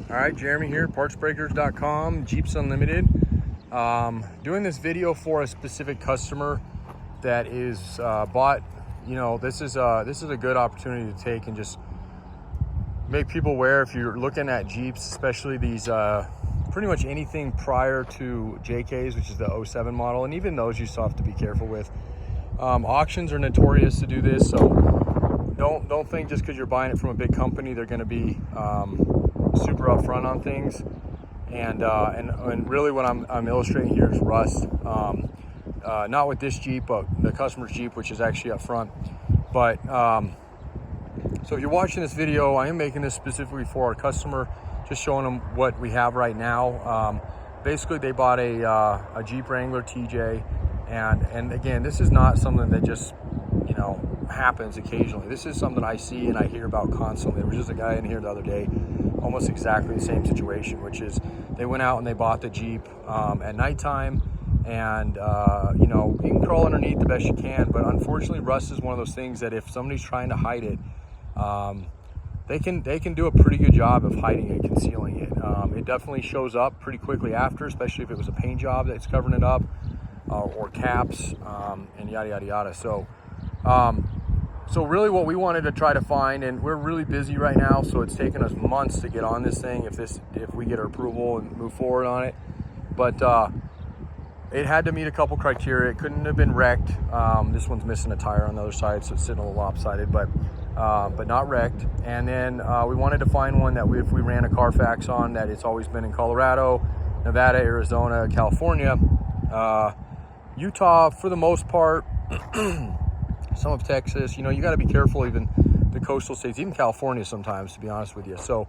All right, Jeremy here, partsbreakers.com, Jeeps Unlimited. Doing this video for a specific customer that is bought. You know, this is a good opportunity to take and just make people aware. If you're looking at Jeeps, especially these pretty much anything prior to JKs, which is the 07 model, and even those you still have to be careful with. Auctions are notorious to do this, so don't think just because you're buying it from a big company they're going to be super upfront on things. And really what I'm illustrating here is rust. Not with this Jeep, but the customer's Jeep, which is actually up front. But so if you're watching this video, I am making this specifically for our customer, just showing them what we have right now. Basically, they bought a Jeep Wrangler TJ, and again, this is not something that just, you know, happens occasionally. This is something I see and I hear about constantly. There was just a guy in here the other day, almost exactly the same situation, which is they went out and they bought the Jeep at nighttime, and you know, you can crawl underneath the best you can, but unfortunately rust is one of those things that if somebody's trying to hide it, they can do a pretty good job of hiding it, concealing it. It definitely shows up pretty quickly after, especially if it was a paint job that's covering it up, or caps, and yada yada yada. So really what we wanted to try to find, and we're really busy right now, so it's taken us months to get on this thing if we get our approval and move forward on it. But it had to meet a couple criteria. It couldn't have been wrecked. This one's missing a tire on the other side, so it's sitting a little lopsided, but not wrecked. And then we wanted to find one that if we ran a Carfax on, that it's always been in Colorado, Nevada, Arizona, California, Utah for the most part, some of Texas. You know, you got to be careful, even the coastal states, even California sometimes, to be honest with you. So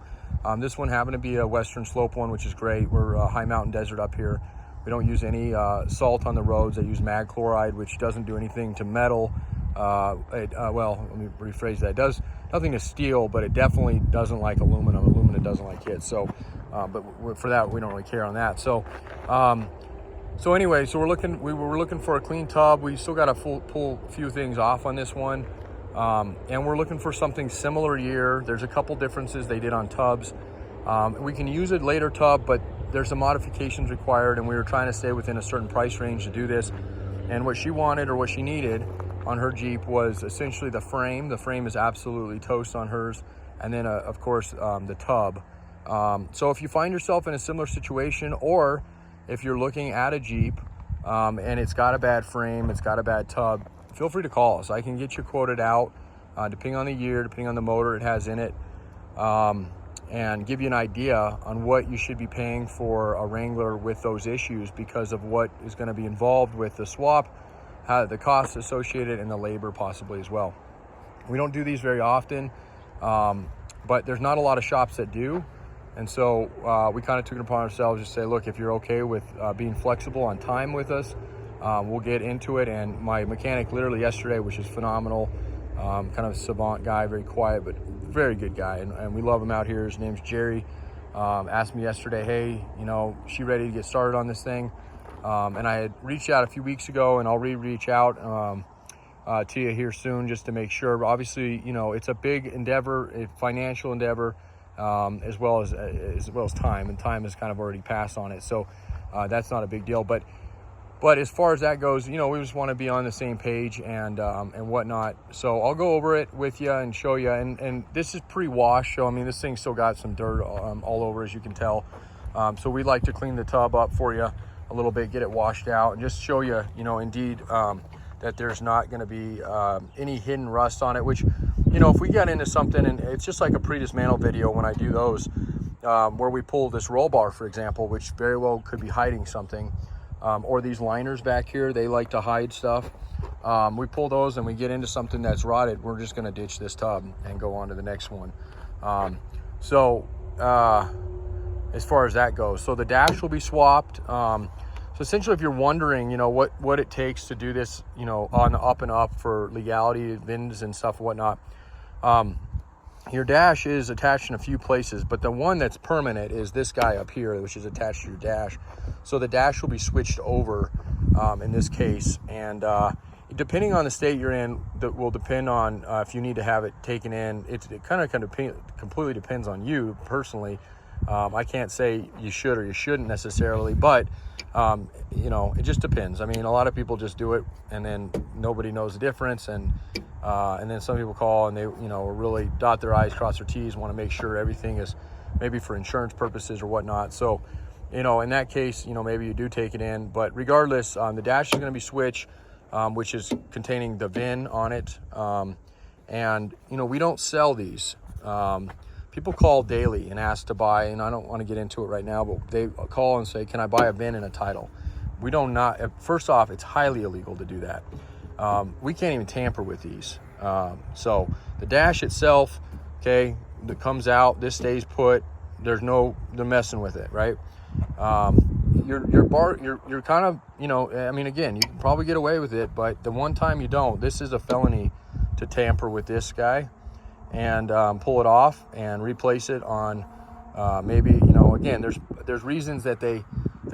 this one happened to be a Western Slope one, which is great. We're a high mountain desert up here. We don't use any salt on the roads. I use mag chloride, which doesn't do anything to metal. Well, let me rephrase that. It does nothing to steel, but it definitely doesn't like aluminum. Aluminum doesn't like it. So, but for that, we don't really care on that. So, anyway, we were looking for a clean tub. We still got to pull a few things off on this one. And we're looking for something similar year. There's a couple differences they did on tubs. We can use a later tub, but there's some modifications required, and we were trying to stay within a certain price range to do this. And what she wanted, or what she needed on her Jeep, was essentially the frame. The frame is absolutely toast on hers. And then, of course, the tub. So if you find yourself in a similar situation, or if you're looking at a Jeep and it's got a bad frame, it's got a bad tub, feel free to call us. I can get you quoted out depending on the year, depending on the motor it has in it, and give you an idea on what you should be paying for a Wrangler with those issues, because of what is going to be involved with the swap, the costs associated, and the labor possibly as well. We don't do these very often, but there's not a lot of shops that do. And so we kind of took it upon ourselves to say, look, if you're okay with being flexible on time with us, we'll get into it. And my mechanic literally yesterday, which is phenomenal, kind of a savant guy, very quiet, but very good guy. And we love him out here. His name's Jerry. Asked me yesterday, hey, you know, she ready to get started on this thing? And I had reached out a few weeks ago, and I'll reach out to you here soon just to make sure. But you know, it's a big endeavor, a financial endeavor, as well as time, and time has kind of already passed on it, so that's not a big deal. But as far as that goes, you know, we just want to be on the same page and whatnot. So I'll go over it with you and show you. And this is pre-washed, so I mean, this thing's still got some dirt all over, as you can tell. So we'd like to clean the tub up for you a little bit, get it washed out, and just show you, you know, indeed, that there's not going to be any hidden rust on it, which, you know, if we get into something, and it's just like a pre-dismantle video when I do those, where we pull this roll bar, for example, which very well could be hiding something, or these liners back here, they like to hide stuff. We pull those and we get into something that's rotted, we're just going to ditch this tub and go on to the next one. As far as that goes, so the dash will be swapped. So essentially, if you're wondering, you know, what it takes to do this, you know, on the up and up for legality, VINs and stuff and whatnot, your dash is attached in a few places, but the one that's permanent is this guy up here, which is attached to your dash. So the dash will be switched over in this case, and depending on the state you're in, that will depend on if you need to have it taken in. It kind of completely depends on you personally. I can't say you should or you shouldn't necessarily, but you know, it just depends. I mean, a lot of people just do it and then nobody knows the difference, and then some people call and they, you know, really dot their I's, cross their T's, want to make sure everything is maybe for insurance purposes or whatnot. So, you know, in that case, you know, maybe you do take it in, but regardless, the dash is going to be switch, which is containing the VIN on it. And, you know, we don't sell these. People call daily and ask to buy, and I don't want to get into it right now, but they call and say, can I buy a VIN and a title? We don't not, first off, it's highly illegal to do that. We can't even tamper with these. So the dash itself, okay, that comes out, this stays put, they're messing with it, right? You're kind of, you know, I mean, again, you can probably get away with it, but the one time you don't, this is a felony to tamper with this guy and pull it off and replace it on maybe, you know, again, there's reasons that they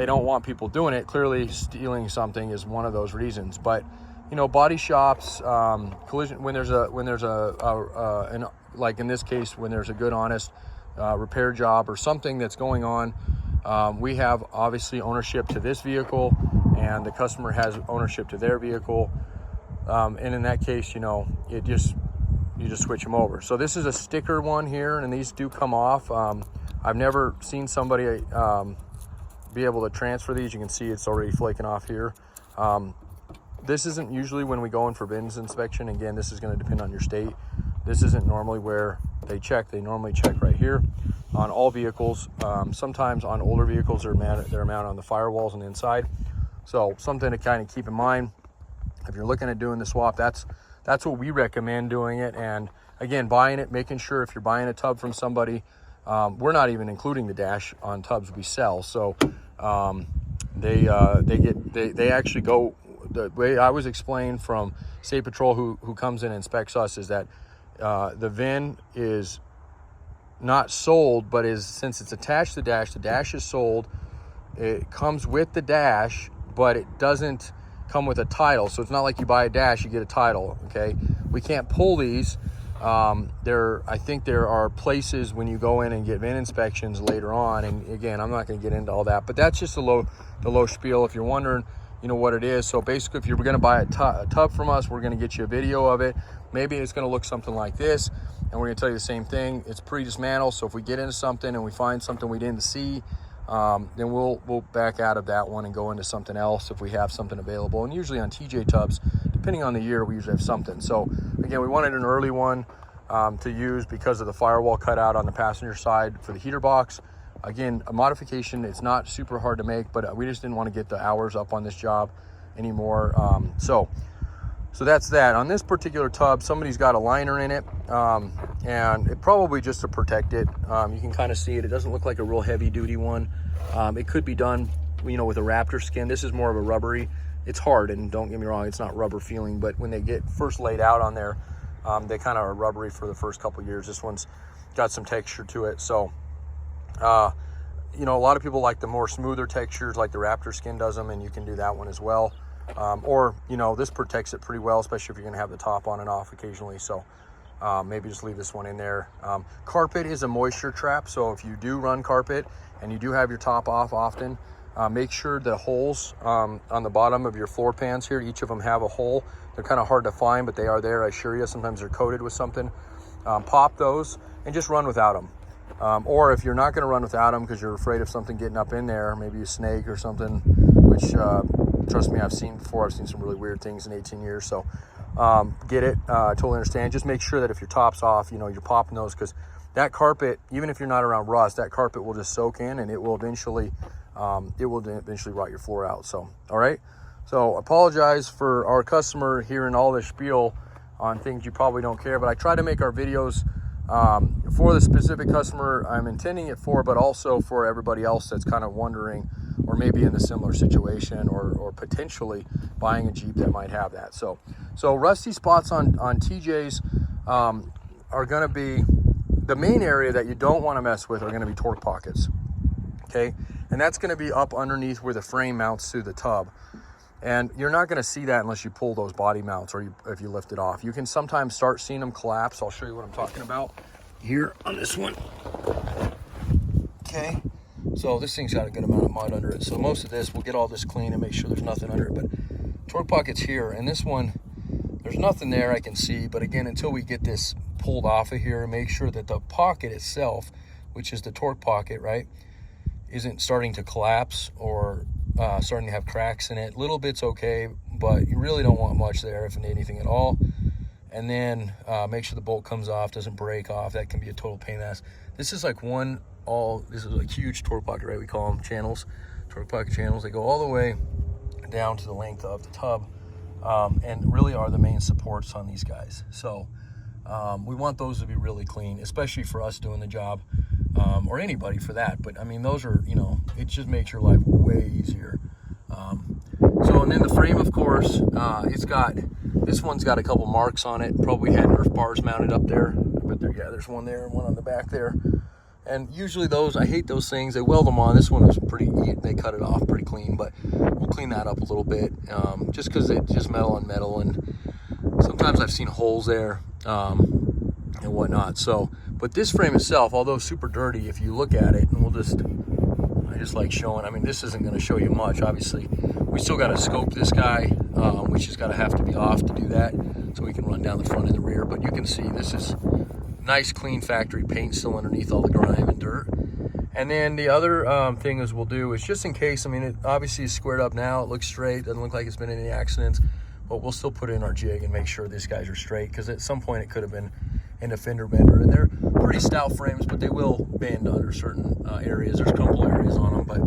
don't want people doing it. Clearly stealing something is one of those reasons, but you know, body shops, collision, when there's like in this case, when there's a good, honest repair job or something that's going on, we have obviously ownership to this vehicle and the customer has ownership to their vehicle. And in that case, you know, you just switch them over. So this is a sticker one here, and these do come off. I've never seen somebody be able to transfer these. You can see it's already flaking off here. This isn't usually when we go in for VINs inspection. Again, this is going to depend on your state. This isn't normally where they check. They normally check right here on all vehicles. Sometimes on older vehicles, they're mounted on the firewalls on the inside. So something to kind of keep in mind. If you're looking at doing the swap, that's what we recommend doing it. And again, buying it, making sure if you're buying a tub from somebody, we're not even including the dash on tubs we sell. So they actually go, the way I was explained from State Patrol who comes in and inspects us is that the VIN is not sold, but since it's attached to the dash is sold. It comes with the dash, but it doesn't come with a title. So it's not like you buy a dash, you get a title, okay? We can't pull these. I think there are places when you go in and get VIN inspections later on, and again, I'm not gonna get into all that, but that's just the low spiel if you're wondering, you know, what it is. So basically, if you're gonna buy a tub from us, we're gonna get you a video of it. Maybe it's gonna look something like this, and we're gonna tell you the same thing. It's pre-dismantled, so if we get into something and we find something we didn't see, then we'll back out of that one and go into something else if we have something available. And usually on TJ tubs, depending on the year, we usually have something. So again, we wanted an early one to use because of the firewall cutout on the passenger side for the heater box. Again, a modification, it's not super hard to make, but we just didn't want to get the hours up on this job anymore. So that's that. On this particular tub, somebody's got a liner in it, and it probably just to protect it. You can kind of see it. It doesn't look like a real heavy duty one. It could be done, you know, with a Raptor skin. This is more of a rubbery. It's hard, and don't get me wrong, it's not rubber feeling, but when they get first laid out on there, they kind of are rubbery for the first couple years. This one's got some texture to it. So, you know, a lot of people like the more smoother textures, like the Raptor skin does them, and you can do that one as well. Or, you know, this protects it pretty well, especially if you're gonna have the top on and off occasionally. So maybe just leave this one in there. Carpet is a moisture trap. So if you do run carpet and you do have your top off often, make sure the holes on the bottom of your floor pans here, each of them have a hole. They're kind of hard to find, but they are there, I assure you. Sometimes they're coated with something. Pop those and just run without them. Or if you're not gonna run without them because you're afraid of something getting up in there, maybe a snake or something, which trust me, I've seen before. I've seen some really weird things in 18 years. So get it, totally understand. Just make sure that if your top's off, you know, you're popping those, because that carpet, even if you're not around rust, that carpet will just soak in and it will eventually rot your floor out. So, all right. So apologize for our customer hearing all this spiel on things you probably don't care, but I try to make our videos for the specific customer I'm intending it for, but also for everybody else that's kind of wondering, or maybe in the similar situation, or potentially buying a Jeep that might have that. So rusty spots on TJs are going to be the main area that you don't want to mess with. Are going to be torque pockets, okay? And that's going to be up underneath where the frame mounts to the tub. And you're not going to see that unless you pull those body mounts, or if you lift it off. You can sometimes start seeing them collapse. I'll show you what I'm talking about here on this one. okay. So this thing's got a good amount of mud under it. So most of this, we'll get all this clean and make sure there's nothing under it. But torque pocket's here, and this one, there's nothing there I can see. But again, until we get this pulled off of here and make sure that the pocket itself, which is the torque pocket, right, isn't starting to collapse or starting to have cracks in it. Little bit's okay, but you really don't want much there, if anything at all. And then make sure the bolt comes off, doesn't break off. That can be a total pain in the ass. This is like this is a huge torque pocket, right? We call them channels, torque pocket channels. They go all the way down to the length of the tub, and really are the main supports on these guys. So we want those to be really clean, especially for us doing the job, or anybody for that. But I mean, those are, you know, it just makes your life way easier. So, and then the frame, of course, this one's got a couple marks on it. Probably had Nerf bars mounted up there, but yeah, there's one there and one on the back there. And usually those, I hate those things. They weld them on. This one was they cut it off pretty clean, but we'll clean that up a little bit, just because it's just metal on metal, and sometimes I've seen holes there and whatnot. So, but this frame itself, although super dirty, if you look at it, and I just like showing, I mean, this isn't going to show you much, obviously. We still got to scope this guy, which is have to be off to do that, so we can run down the front and the rear. But you can see this is nice, clean factory paint still underneath all the grime and dirt. And then the other thing we'll do is, just in case, I mean, it obviously is squared up now. It looks straight. Doesn't look like it's been any accidents. But we'll still put in our jig and make sure these guys are straight, because at some point it could have been in a fender bender. And they're pretty stout frames, but they will bend under certain areas. There's a couple areas on them, but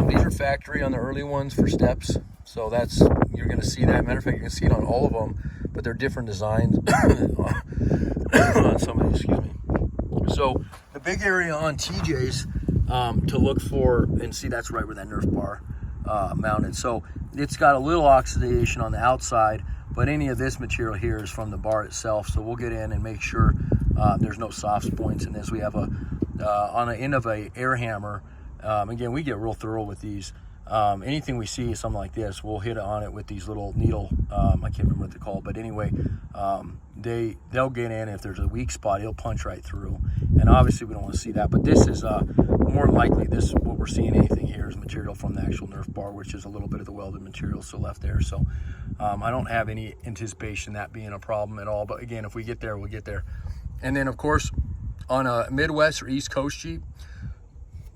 these are factory on the early ones for steps. So you're going to see that. Matter of fact, you can see it on all of them, but they're different designs on some of these, excuse me. So the big area on TJs to look for, and see, that's right where that Nerf bar mounted. So it's got a little oxidation on the outside, but any of this material here is from the bar itself. So we'll get in and make sure there's no soft points in this. We have on the end of a air hammer. Again, we get real thorough with these. Anything we see, something like this, we'll hit on it with these little needle, I can't remember what they're called, but anyway, they'll get in. If there's a weak spot, it'll punch right through. And obviously we don't want to see that, but this is more likely, what we're seeing, anything here is material from the actual Nerf bar, which is a little bit of the welded material still left there. So I don't have any anticipation that being a problem at all, but again, if we get there, we'll get there. And then of course, on a Midwest or East Coast Jeep,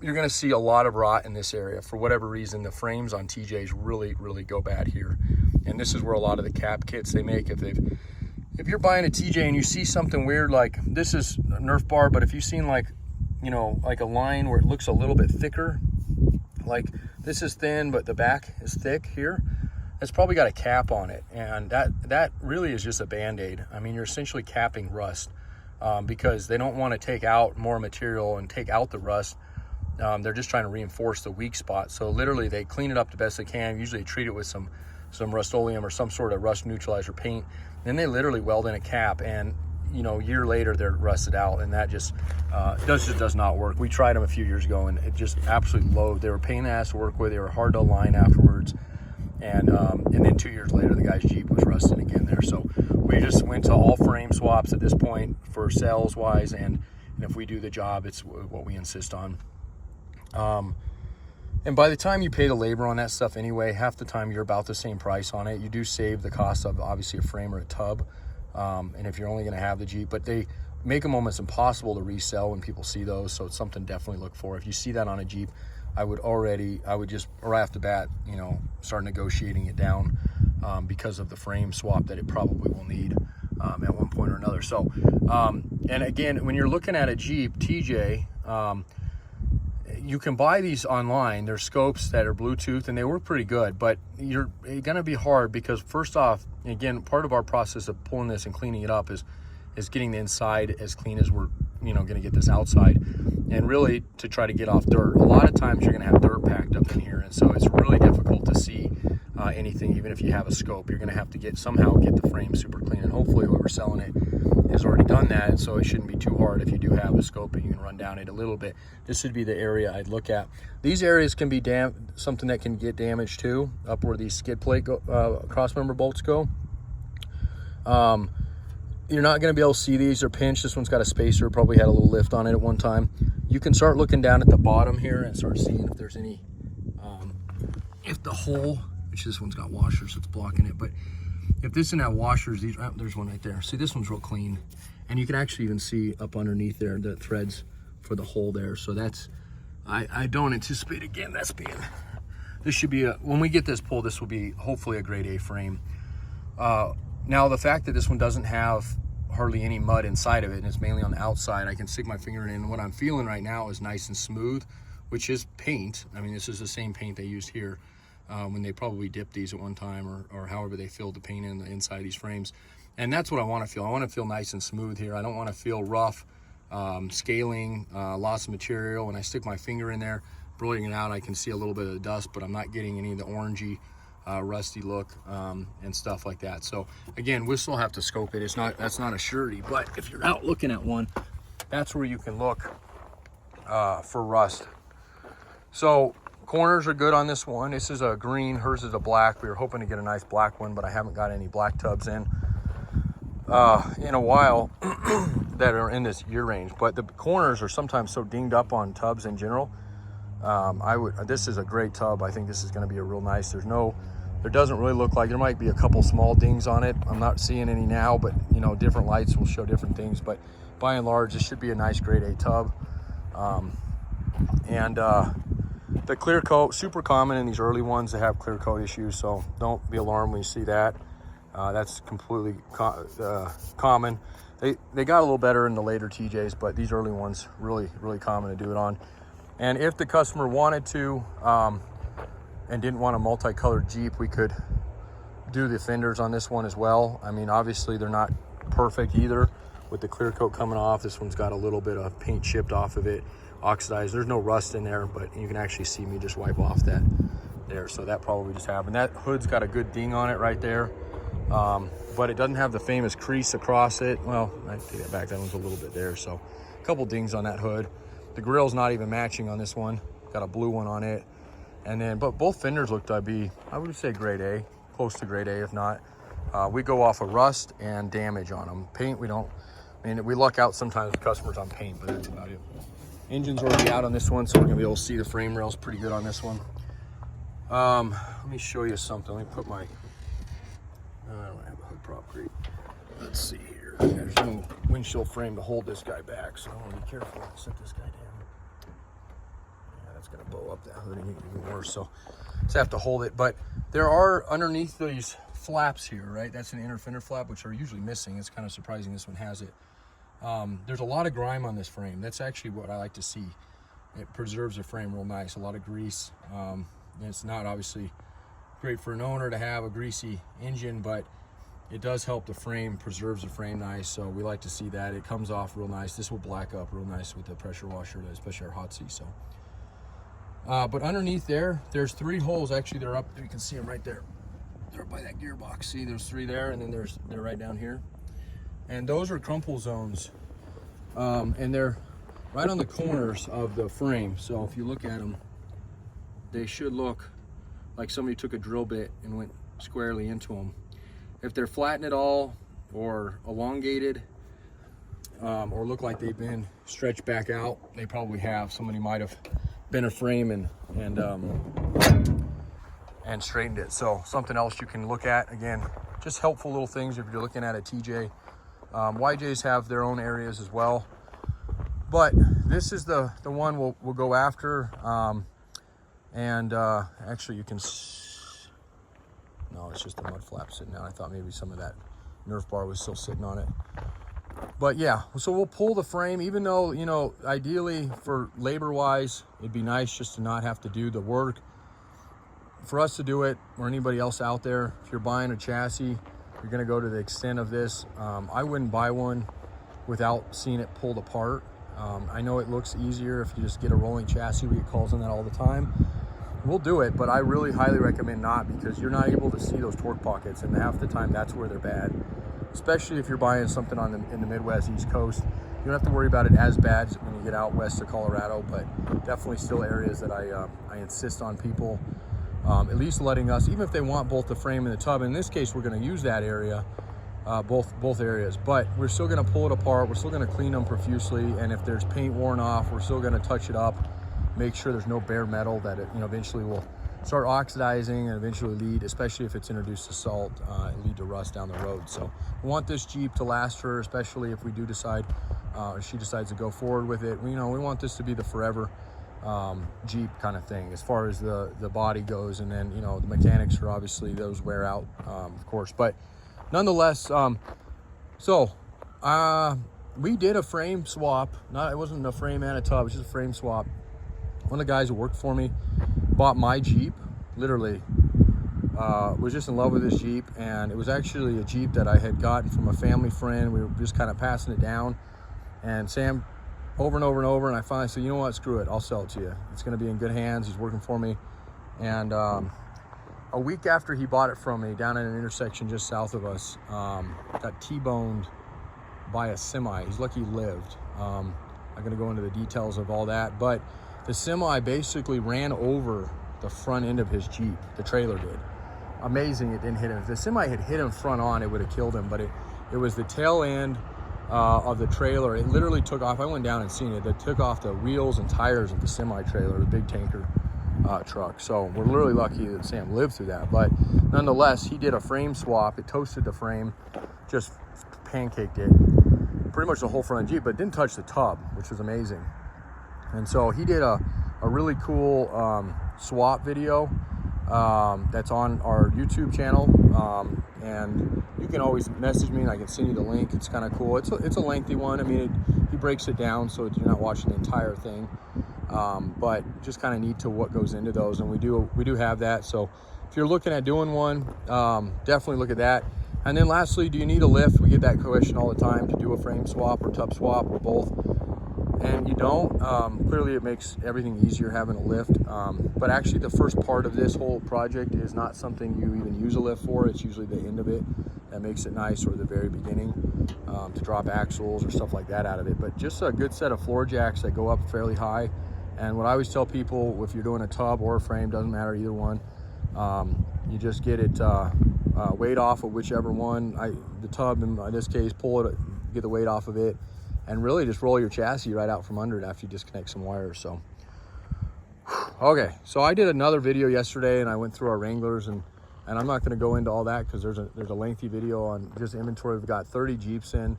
you're going to see a lot of rot in this area. For whatever reason, the frames on TJs really go bad here. And this is where a lot of the cap kits they make, if you're buying a TJ and you see something weird, like this is a Nerf bar, but if you've seen like a line where it looks a little bit thicker, like this is thin but the back is thick here, it's probably got a cap on it. And that really is just a band-aid. I mean, you're essentially capping rust, because they don't want to take out more material and take out the rust. They're just trying to reinforce the weak spot. So literally they clean it up the best they can. Usually treat it with some Rust-Oleum or some sort of rust neutralizer paint. Then they literally weld in a cap, and a year later they're rusted out, and that just does not work. We tried them a few years ago, and it just absolutely loathed. They were a pain in the ass to work with. They were hard to align afterwards. And then 2 years later, the guy's Jeep was rusting again there. So we just went to all frame swaps at this point for sales wise, and if we do the job, it's what we insist on. And by the time you pay the labor on that stuff anyway, half the time you're about the same price on it. You do save the cost of obviously a frame or a tub, and if you're only going to have the Jeep, but they make them almost impossible to resell when people see those. So it's something to definitely look for. If you see that on a Jeep, I would just right off the bat, start negotiating it down, because of the frame swap that it probably will need at one point or another. So, and again, when you're looking at a Jeep TJ, you can buy these online. There's scopes that are Bluetooth, and they work pretty good, but you're going to be hard because, first off, again, part of our process of pulling this and cleaning it up is getting the inside as clean as we're going to get this outside, and really to try to get off dirt. A lot of times you're going to have dirt packed up in here, and so it's really difficult to see anything. Even if you have a scope, you're going to have to somehow get the frame super clean, and hopefully whoever's selling it has already done that, and so it shouldn't be too hard if you do have a scope and you can run down it a little bit. This would be the area I'd look at. These areas can be something that can get damaged too, up where these skid plate cross member bolts go. you're not going to be able to see these. They're pinched. This one's got a spacer, probably had a little lift on it at one time. You can start looking down at the bottom here and start seeing if there's any, if the hole, which this one's got washers, so it's blocking it, but if this didn't have washers, these, oh, there's one right there. See, this one's real clean. And you can actually even see up underneath there the threads for the hole there. So that's, I don't anticipate, again, that's being, this should be when we get this pulled, this will be hopefully a grade A frame. Now the fact that this one doesn't have hardly any mud inside of it, and it's mainly on the outside, I can stick my finger in, and what I'm feeling right now is nice and smooth, which is paint. I mean, this is the same paint they used here when they probably dipped these at one time, or however they filled the paint in the inside of these frames. And that's what I want to feel. I want to feel nice and smooth here. I don't want to feel rough, scaling, loss of material. When I stick my finger in there, broiling it out, I can see a little bit of the dust, but I'm not getting any of the orangey, rusty look and stuff like that. So again, we'll still have to scope it. That's not a surety, but if you're out looking at one, that's where you can look for rust. So corners are good on this one. This is a green, hers is a black. We were hoping to get a nice black one, but I haven't got any black tubs in a while that are in this year range. But the corners are sometimes so dinged up on tubs in general. This is a great tub. I think this is going to be a real nice. There doesn't really look like, there might be a couple small dings on it. I'm not seeing any now, but you know, different lights will show different things. But by and large, this should be a nice grade A tub. The clear coat, super common in these early ones to have clear coat issues, so don't be alarmed when you see that. That's completely common. They got a little better in the later TJs, but these early ones, really, really common to do it on. And if the customer wanted to and didn't want a multicolored Jeep, we could do the fenders on this one as well. I mean, obviously they're not perfect either with the clear coat coming off. This one's got a little bit of paint chipped off of it, oxidized. There's no rust in there, but you can actually see me just wipe off that there. So that probably just happened. That hood's got a good ding on it right there. But it doesn't have the famous crease across it. Well, I take that back, that one's a little bit there. So a couple dings on that hood. The grill's not even matching on this one. Got a blue one on it. And then, but both fenders look to be, I would say grade A, close to grade A if not. We go off of rust and damage on them. Paint, we don't, I mean, we luck out sometimes with customers on paint, but that's about it. Engine's already out on this one, so we're gonna be able to see the frame rails pretty good on this one. Let me show you something. Let me put my, I don't have a hood prop great. Let's see here. There's no windshield frame to hold this guy back, so I want to be careful to set this guy down. Yeah, that's gonna blow up that hood and even worse, so just have to hold it. But there are underneath these flaps here, right? That's an inner fender flap, which are usually missing. It's kind of surprising this one has it. There's a lot of grime on this frame. That's actually what I like to see. It preserves the frame real nice. A lot of grease. And it's not obviously great for an owner to have a greasy engine, but it does help the frame, preserves the frame nice. So we like to see that. It comes off real nice. This will black up real nice with the pressure washer, especially our hot seat. So, but underneath there, there's 3 holes. Actually, they're up. You can see them right there. They're up by that gearbox. See, there's 3 there, and then they're right down here. And those are crumple zones, and they're right on the corners of the frame. So if you look at them, they should look like somebody took a drill bit and went squarely into them. If they're flattened at all or elongated or look like they've been stretched back out, they probably have. Somebody might have bent a frame and straightened it. So something else you can look at. Again, just helpful little things if you're looking at a TJ. YJs have their own areas as well, but this is the one we'll go after. Actually, you can. No, it's just the mud flap sitting down. I thought maybe some of that Nerf bar was still sitting on it. But yeah, so we'll pull the frame, even though, you know, ideally for labor-wise, it'd be nice just to not have to do the work. For us to do it, or anybody else out there, if you're buying a chassis, you're gonna go to the extent of this. I wouldn't buy one without seeing it pulled apart. I know it looks easier if you just get a rolling chassis. We get calls on that all the time. We'll do it, but I really highly recommend not, because you're not able to see those torque pockets, and half the time that's where they're bad. Especially if you're buying something in the Midwest, East Coast. You don't have to worry about it as bad when you get out west of Colorado, but definitely still areas that I insist on people at least letting us, even if they want both the frame and the tub. In this case, we're going to use that area. both areas. But we're still going to pull it apart. We're still going to clean them profusely, and if there's paint worn off, we're still going to touch it up, make sure there's no bare metal that it, eventually will start oxidizing and eventually lead, especially if it's introduced to salt, and lead to rust down the road. So we want this Jeep to last her, especially if we do decide, or she decides to go forward with it. We want this to be the forever Jeep kind of thing as far as the body goes, and then the mechanics are obviously, those wear out, of course, but nonetheless, we did a frame swap. It wasn't a frame and a tub, it was just a frame swap. One of the guys who worked for me bought my Jeep, literally was just in love with this Jeep, and it was actually a Jeep that I had gotten from a family friend. We were just kind of passing it down, and Sam, over and over and over, and I finally said, you know what, screw it, I'll sell it to you. It's going to be in good hands. He's working for me. And a week after he bought it from me, down at an intersection just south of us, got T-boned by a semi. He's lucky he lived. I'm going to go into the details of all that, but the semi basically ran over the front end of his Jeep. The trailer did. Amazing it didn't hit him. If the semi had hit him front on, it would have killed him, but it was the tail end of the trailer. It literally took off. I went down and seen it. It took off the wheels and tires of the semi trailer, the big tanker truck. So we're literally lucky that Sam lived through that. But nonetheless, he did a frame swap. It toasted the frame, just pancaked it, pretty much the whole front of the Jeep, but didn't touch the tub, which was amazing. And so he did a really cool swap video that's on our YouTube channel, and you can always message me and I can send you the link. It's kind of cool. It's a lengthy one. I mean, he breaks it down so you're not watching the entire thing, but just kind of neat to what goes into those, and we do have that. So if you're looking at doing one, definitely look at that. And then lastly, do you need a lift? We get that question all the time, to do a frame swap or tub swap or both. And you don't. Clearly it makes everything easier having a lift, but actually the first part of this whole project is not something you even use a lift for. It's usually the end of it that makes it nice, or the very beginning, to drop axles or stuff like that out of it. But just a good set of floor jacks that go up fairly high. And what I always tell people, if you're doing a tub or a frame, doesn't matter, either one, you just get it weight off of whichever one. The tub in this case, pull it, get the weight off of it, and really just roll your chassis right out from under it after you disconnect some wires. So okay, so I did another video yesterday, and I went through our Wranglers, and I'm not going to go into all that because there's a lengthy video on just inventory. We've got 30 Jeeps in,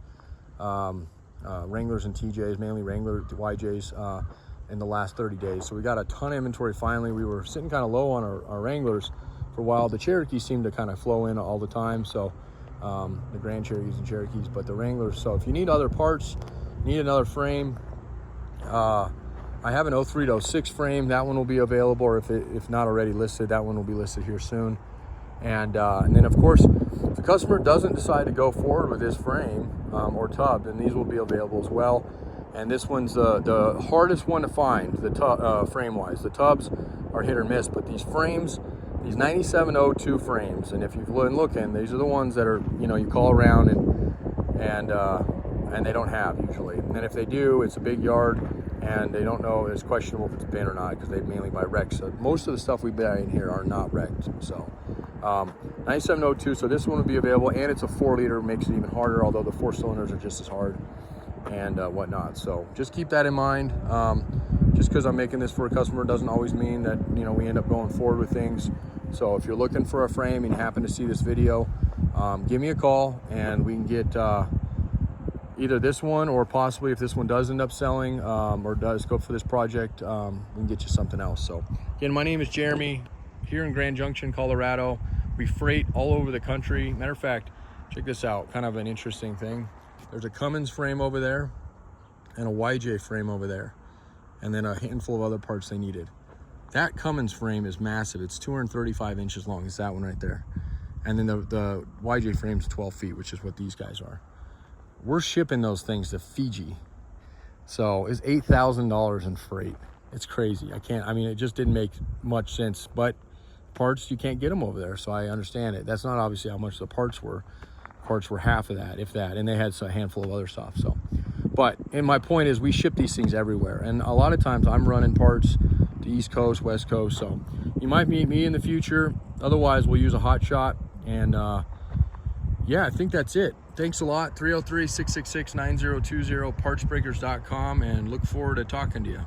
Wranglers and TJs, mainly Wrangler YJs, in the last 30 days. So we got a ton of inventory finally. We were sitting kind of low on our Wranglers for a while. The Cherokees seem to kind of flow in all the time, so the Grand Cherokees and Cherokees, but the Wranglers. So if you need other parts, need another frame, I have an 03 to 06 frame. That one will be available, or if not already listed, that one will be listed here soon. And then of course, if the customer doesn't decide to go forward with this frame or tub, then these will be available as well. And this one's the hardest one to find, the frame wise. The tubs are hit or miss, but these frames, these 9702 frames, and if you've been looking, these are the ones that are, you call around and they don't have usually. And then if they do, it's a big yard, and they don't know, it's questionable if it's been or not, because they mainly buy wrecks. So most of the stuff we buy in here are not wrecked. So 9702, so this one will be available, and it's a 4-liter, makes it even harder, although the 4 cylinders are just as hard and whatnot. So just keep that in mind. Just because I'm making this for a customer doesn't always mean that we end up going forward with things. So if you're looking for a frame and you happen to see this video, give me a call, and we can get either this one, or possibly if this one does end up selling, or does go for this project, we can get you something else. So again, my name is Jeremy, here in Grand Junction, Colorado. We freight all over the country. Matter of fact, check this out, kind of an interesting thing. There's a Cummins frame over there and a YJ frame over there, and then a handful of other parts they needed. That Cummins frame is massive. It's 235 inches long. It's that one right there. And then the YJ frame's 12 feet, which is what these guys are. We're shipping those things to Fiji. So it's $8,000 in freight. It's crazy. It just didn't make much sense, but parts, you can't get them over there. So I understand it. That's not obviously how much the parts were. Parts were half of that, if that, and they had a handful of other stuff. So, and my point is, we ship these things everywhere, and a lot of times I'm running parts to East Coast, West Coast. So you might meet me in the future. Otherwise, we'll use a hot shot, and yeah, I think that's it. Thanks a lot. 303-666-9020, partsbreakers.com, and look forward to talking to you.